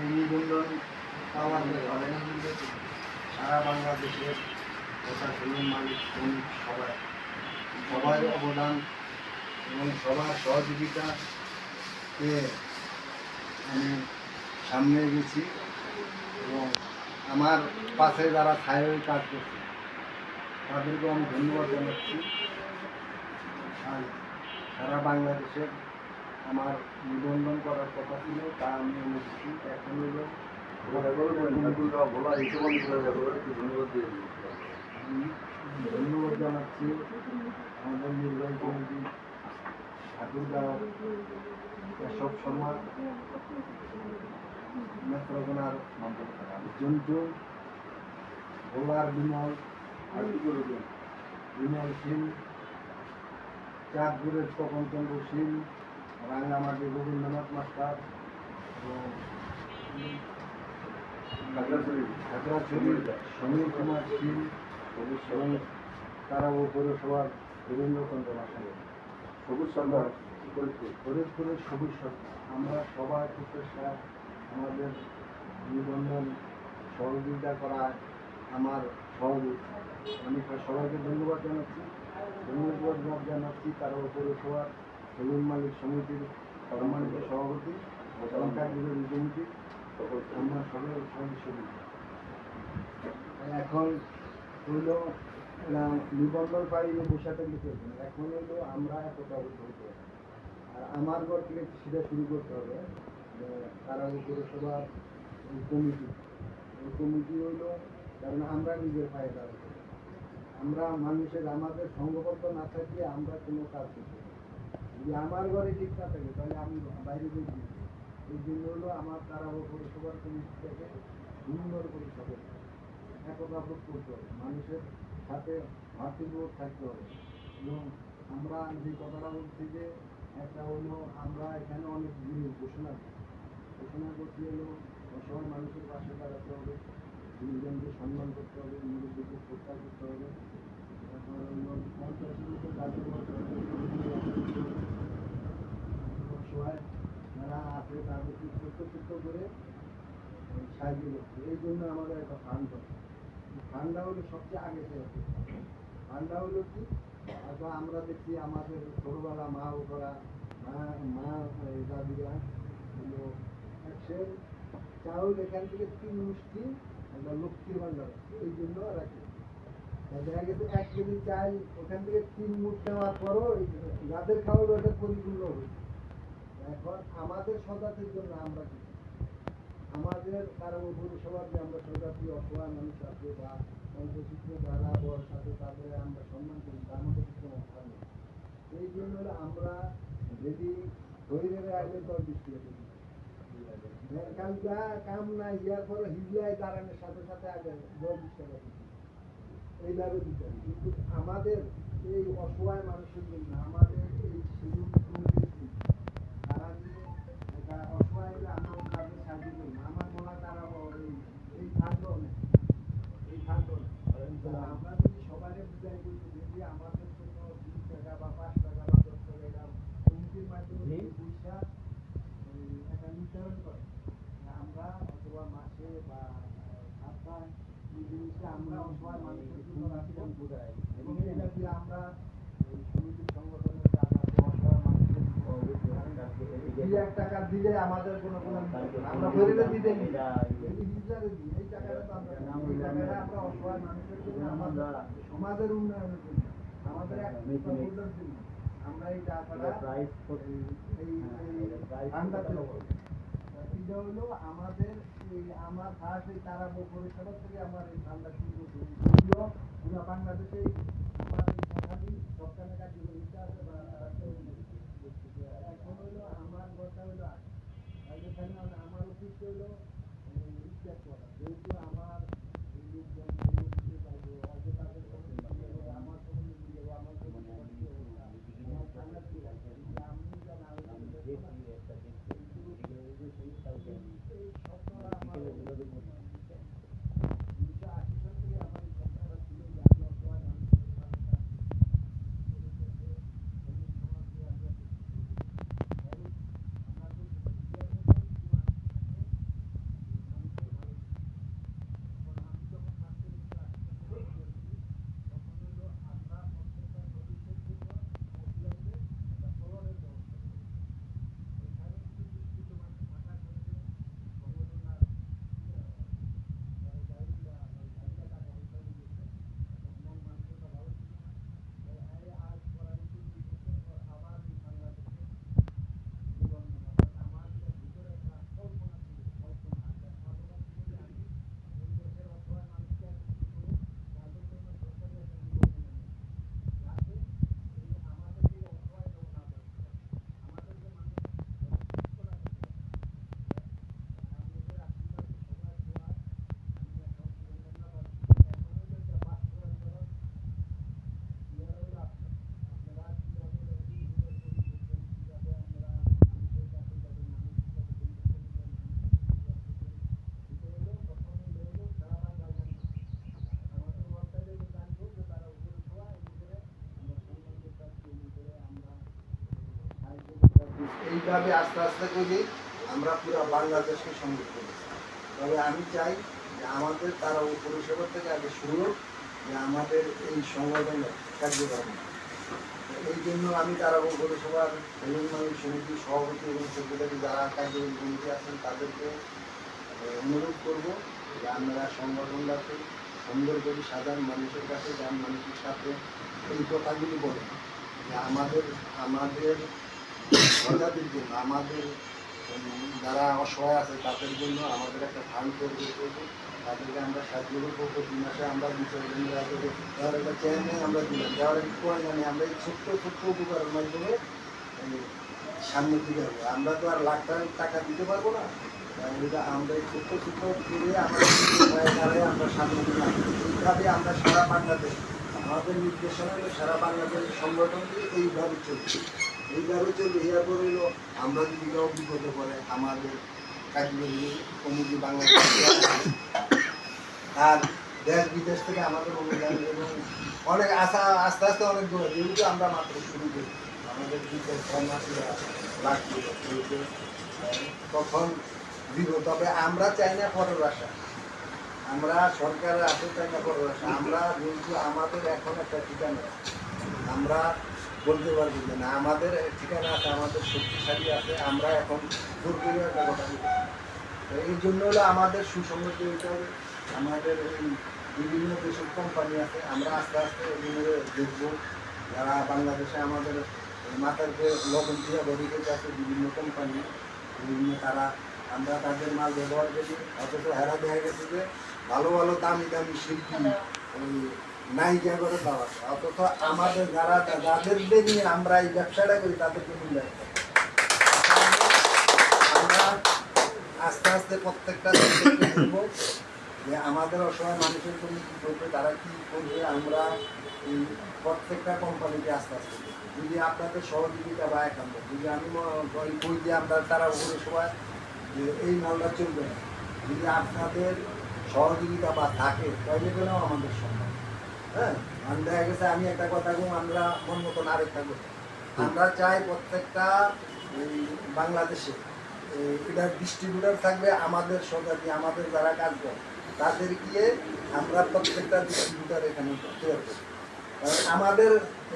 নিবন্ধন পাওয়ার ফলে সারা বাংলাদেশের প্রশাসনের মালিক শ্রমিক সবার অবদান এবং সবার সহযোগিতাতে আমি সামনে গেছি এবং আমার পাশে যারা ছায়ের কাজ করছে তাদেরকেও আমি ধন্যবাদ জানাচ্ছি। আর সারা বাংলাদেশের আমার নিবন্ধন করার কথা ছিল, তা আমি এনেছি। এখন হলো ধন্যবাদ জানাচ্ছি আমাদের নির্বাহী কমিটি ঠাকুরগাঁও কেশব শর্মা, নেত্রকোনার জন্টু, ভোলার বিমল সিং, চাঁদপুরের তপনচন্দ্র সিং, রাঙ্গামাটির রবীন্দ্রনাথ মাস্টার এবং খাগড়াছড়ির সমীর কুমার সিং এবং তারাও পৌরসভার রবীন্দ্রচন্দ্র মাস্টার, সবুজ সরকার, ফরিদপুরের সবুজ সরকার। আমরা সবাই প্রচেষ্টা আমাদের নিবন্ধন সহযোগিতা করা আমার সহযোগিতা। আমি সবাইকে ধন্যবাদ জানাচ্ছি তারাও পৌরসভার সেলুন মালিক সমিতির সম্মানিত সভাপতি এবং কার্যকরী কমিটি আমরা সবাই সদস্য। এখন হইল নিবন্ধন পাইলে বসাতে দিতে হবে না, এখন হইল আমরা একতা হতে হবে। আর আমার ঘর থেকে সেটা শুরু করতে হবে। তারা পৌরসভার কমিটি হইল, কারণ আমরা নিজের পায়ে দাঁড়াতে, আমরা মানুষের আমাদের সংঘবদ্ধ না থাকলে আমরা কোনো কাজ করতে পারি। যদি আমার ঘরে ঠিক না থাকে তাহলে আমি বাইরে গিয়ে দিই। এই জন্য হলো আমার তারা পৌরসভার কমিটিটাকে সুন্দর করে সবাই একতা বোধ করতে হবে, মানুষের সাথে ভাতৃবোধ থাকতে হবে। এবং আমরা যে কথাটা বলছি যে একটা হলো আমরা এখানে অনেক জিনিস ঘোষণা করছি হলো অসহায় মানুষের পাশে দাঁড়াতে হবে, গুরুজনকে সম্মান করতে হবে, মুরব্বীকে শ্রদ্ধা করতে হবে, তারপর হলো পঞ্চায়েত কাজে অসহায় যারা আছে তাদেরকে ছোট্ট করে সাহায্য করছে। এই জন্য আমাদের একটা ফান্ড আছে। ফান্ডটা হলো সবচেয়ে আগে ফান্ডটা হলো কি, হয়তো আমরা দেখছি আমাদের ছোটবেলা মা দাদিরা হলো একশের চাউল এখান থেকে 3 মুষ্টি লক্ষ্মীর ভান্ডার, এই জন্য রাখি। দেখা গেছে 1 কেজি চাল ওখান থেকে 3 মুঠ নেওয়ার পরও যাদের খাওয়ার ওটা পরিপূর্ণ হয়েছে। এখন আমাদের সজাতির জন্য আমরা কি আমাদের কারণ পৌরসভার যে আমরা সজাতি অসহায় মানুষ আছে বা অন্তর্চিত্র যারা বয়স আছে তাদের আমরা সম্মান করি, আমাদের কোনো ভাব নেই। এই জন্য আমরা যদি ধৈর্য আসলে 10-20 টাকা কাম না ইয়ার পরে হিজলায় দাঁড়ানোর সাথে সাথে আগে 10-20 টাকা এইভাবে দিতে হবে। কিন্তু আমাদের এই অসহায় মানুষের জন্য আমাদের এই শিডিউল তারা যে অসহায় হলে আমরা তাদের সাহায্য করি না, আমার মনে হয় তারা এই ফান্ডও নেই, আমরা যদি সবাই বুঝাই বলতে যদি আমাদের জন্য 2 টাকা বা 5 টাকা বা 10 টাকা এটা কমিটির মাধ্যমে পয়সা একটা নির্ধারণ করে আমরা অথবা মাসে বা সপ্তাহে এই জিনিসটা আমরা অসহায় মানুষের জন্য রাখতাম বোঝাই এবং এটা দিয়ে আমরা এই সমিতির সংগঠনের কাজ আছে অসহায় মানুষের 2-1 টাকা দিলে আমাদের কোনো আমরা বলে দিতে এই হিজলারে দিই, এই টাকাটা তো আমরা আমরা অসহায় মানুষের জন্য আমাদের সমাজের উন্নয়নের জন্য আমাদের একটা ভোটের জন্য আমরা এই টাকাটা এই ফান্ডাতে এটা হলো আমাদের এই আমার ফার্স্ট এই তারা পৌরসভা থেকে আমার এই ফান্ডা শুরু করতে যদিও পুরো বাংলাদেশে আমার এই সরকারি সরকারের কার্যক্রমিতা আছে বা এখন হলো আমার কথা হলো এখানে আমার অফিস হলো রিচার্জ করা, যেহেতু আমার লোকজন পাইবো হয়তো তাদের আমার সম্বন্ধে আমার থানার কি আছে আমি জানা এই সরকার আমার 1980 সাল থেকে আমার এই সরকার ছিল যে আমরা সবাই মানুষের এইভাবে আস্তে আস্তে করে আমরা পুরো বাংলাদেশকে সংযোগ করি। তবে আমি চাই যে আমাদের তারা পরিষেবা থেকে আগে শুরু হোক, যে আমাদের এই সংগঠনের কার্যক্রম। এই জন্য আমি তারা পৌরসভার মানুষ সমিতির সভাপতি এবং সেক্রেটারি যারা কার্যকরী কমিটি আছেন তাদেরকে অনুরোধ করব যে আপনারা সংগঠনটাকে সুন্দর করে সাধারণ মানুষের কাছে যান, মানুষের সাথে এই কথাগুলি বলেন যে আমাদের প্রজাতির জন্য, আমাদের যারা অসহায় আছে তাদের জন্য আমাদের একটা ফান্ড তৈরি করবো, তাদেরকে আমরা সাহায্য করবো। প্রতি মাসে আমরা দেওয়ার একটা চেয়ারম্যান আমরা দিলাম, দেওয়ার একটু জানি আমরা এই ছোট্ট ছোট্ট উপকারের মাধ্যমে সামনের দিকে হবে। আমরা তো আর লাখ টাকা দিতে পারবো না, এটা আমরা এই ছোট্ট ছোট্ট করে আমাদের আমরা সামনে দিকে আসবো। এইভাবে আমরা সারা বাংলাদেশ, আমাদের নির্দেশনা হলো সারা বাংলাদেশের সংগঠনটি এইভাবে চলছে। এইভাবে চলবে। এরপর হলো আমরা যদি কেউ বিপদে পড়ে আমাদের কার্যকরী কমিটি বাংলাদেশ আর দেশ বিদেশ থেকে আমাদের অনুদান এবং অনেক আশা আস্তে আস্তে অনেক দূরে, যেহেতু আমরা মাত্র শুরু করি, আমাদের বিদেশ সন্ন্যাসীরা লাগবে তখন দিব। তবে আমরা চাই না পরের আশা, আমরা সরকারের আসে চাই না পরের আশা। আমরা যেহেতু আমাদের এখন একটা ঠিকানা, আমরা বলতে পারবো যে না আমাদের ঠিকানা আছে, আমাদের শক্তিশালী আছে, আমরা এখন জোর করে একটা কথা বলতে। এই জন্য হলো আমাদের সুসংগত হতে হবে। আমাদের এই বিভিন্ন দেশের কোম্পানি আছে, আমরা আস্তে আস্তে এগুলো দেখবো। যারা বাংলাদেশে আমাদের মাথার যে লবণ দিয়ে বডিতে আছে বিভিন্ন কোম্পানি, বিভিন্ন তারা, আমরা তাদের মাল ব্যবহার করি, অথচ হেরা দেখা গেছে যে ভালো ভালো দামি দামি শিল্পী নায়িকা করে দেওয়া, অথচ আমাদের যারা যাদের নিয়ে আমরা এই ব্যবসাটা করি তাদেরকে মূল্যায়ন করি। আমরা আস্তে আস্তে প্রত্যেকটা বলবো যে আমাদের অসহায় মানুষের জন্য কী করবে, তারা কী করবে, আমরা এই প্রত্যেকটা কোম্পানিকে আস্তে আস্তে যদি আপনাদের সহযোগিতা বা একান্ত, যদি আমি বই যে আমরা তারা পৌরসভায় যে এই মালটা চলবে না, যদি আপনাদের সহযোগিতা বা থাকে তাহলে গেলেও আমাদের সম্ভব। হ্যাঁ, আমি দেখা গেছে আমি একটা কথা বলবো, আমরা মন মতন আরেকটা কথা, আমরা চাই প্রত্যেকটা এই বাংলাদেশে এটার ডিস্ট্রিবিউটার থাকবে আমাদের সরকারি, আমাদের যারা কাজ করে তাদের গিয়ে আমরা প্রত্যেকটা ডিস্ট্রিবিউটার এখানে তৈরি করি। কারণ আমাদের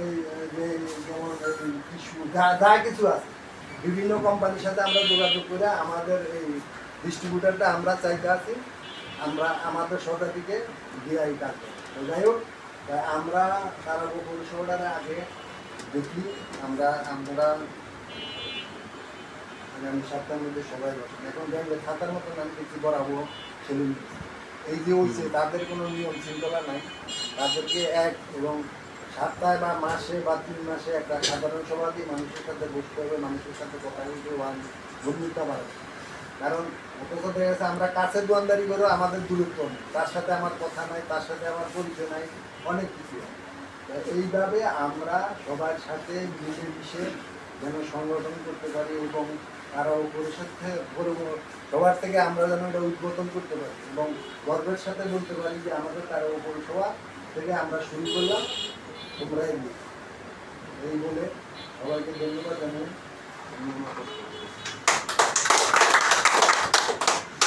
এই যে যেমন টিস্যু যা কিছু আছে বিভিন্ন কোম্পানির সাথে আমরা যোগাযোগ করে আমাদের এই ডিস্ট্রিবিউটারটা আমরা চাইতে আছি, আমরা আমাদের সরকারিকে দিয়ে এই কাজ করি। যাই হোক, আমরা তারা পৌরসভাটার আগে দেখি আমরা আগামী সপ্তাহের মধ্যে সবাই বসেন। এখন দেখবে থাকার মতন আমি দেখি বরাবর ছেলে এই যে হয়েছে তাদের কোনো নিয়ম শৃঙ্খলা নাই, তাদেরকে এক এবং সপ্তাহে বা মাসে বা 3 মাসে একটা সাধারণ সভা দিয়ে মানুষের সাথে বসতে হবে, মানুষের সাথে কথা বলতে বন্ধুত্ব বাড়বে। কারণ অথচ দেখা গেছে আমরা কাছে দোয়ানদারি করেও আমাদের দূরত্ব নেই, তার সাথে আমার কথা নাই, তার সাথে আমার পরিচয় নাই, অনেক কিছু। এইভাবে আমরা সবার সাথে মিলেমিশে যেন সংগঠন করতে পারি এবং তারা পরিষদ সবার থেকে আমরা যেন এটা উদ্বোধন করতে পারি এবং গর্বের সাথে বলতে পারি যে আমাদের তারা পৌরসভা থেকে আমরা শুরু করলাম, তোমরা এই বলে সবাইকে ধন্যবাদ জানাই।